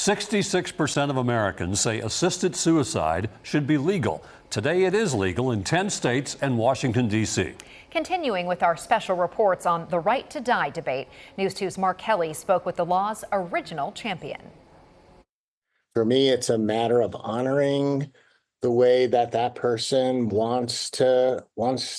66% of Americans say assisted suicide should be legal. Today it is legal in 10 states and Washington, D.C. Continuing with our special reports on the right to die debate, News 2's Mark Kelly spoke with the law's original champion. For me, it's a matter of honoring the way that that person wants to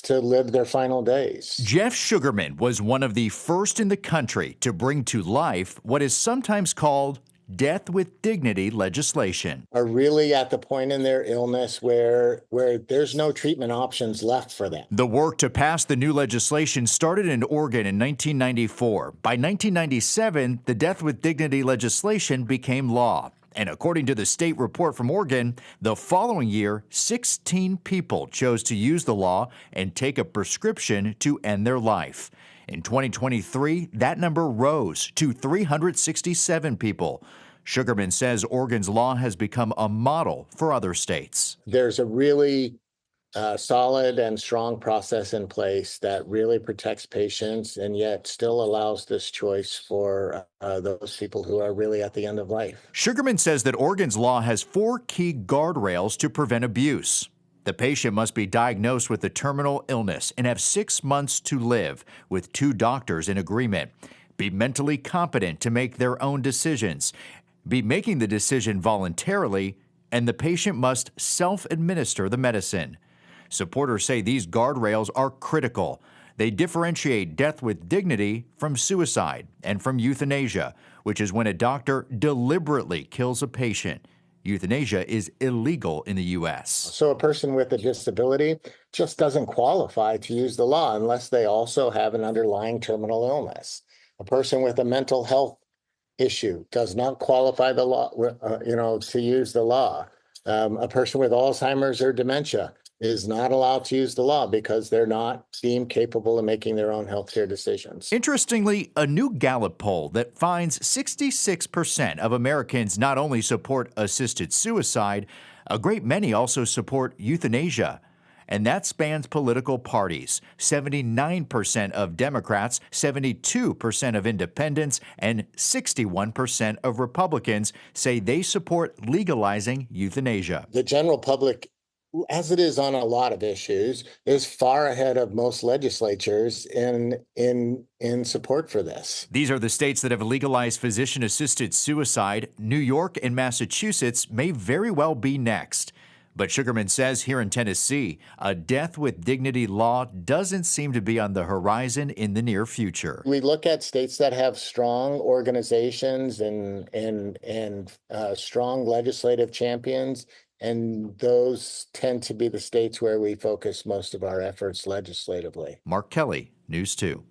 live their final days. Jeff Sugarman was one of the first in the country to bring to life what is sometimes called death with dignity legislation. Are really at the point in their illness where there's no treatment options left for them. The work to pass the new legislation started in Oregon in 1994. By 1997, the death with dignity legislation became law. And according to the state report from Oregon, the following year, 16 people chose to use the law and take a prescription to end their life. In 2023, that number rose to 367 people. Sugarman says Oregon's law has become a model for other states. There's a really solid and strong process in place that really protects patients and yet still allows this choice for those people who are really at the end of life. Sugarman says that Oregon's law has 4 key guardrails to prevent abuse. The patient must be diagnosed with a terminal illness and have 6 months to live with 2 doctors in agreement, be mentally competent to make their own decisions, be making the decision voluntarily, and the patient must self-administer the medicine. Supporters say these guardrails are critical. They differentiate death with dignity from suicide and from euthanasia, which is when a doctor deliberately kills a patient. Euthanasia is illegal in the U.S. So a person with a disability just doesn't qualify to use the law unless they also have an underlying terminal illness. A person with a mental health issue does not qualify the law, to use the law. A person with Alzheimer's or dementia is not allowed to use the law because they're not deemed capable of making their own healthcare decisions. Interestingly, a new Gallup poll that finds 66% of Americans not only support assisted suicide, a great many also support euthanasia. And that spans political parties. 79% of Democrats, 72% of independents, and 61% of Republicans say they support legalizing euthanasia. The general public, as it is on a lot of issues, is far ahead of most legislatures in support for this. These are the states that have legalized physician-assisted suicide. New York and Massachusetts may very well be next. But Sugarman says here in Tennessee, a death with dignity law doesn't seem to be on the horizon in the near future. We look at states that have strong organizations and strong legislative champions, and those tend to be the states where we focus most of our efforts legislatively. Mark Kelly, News 2.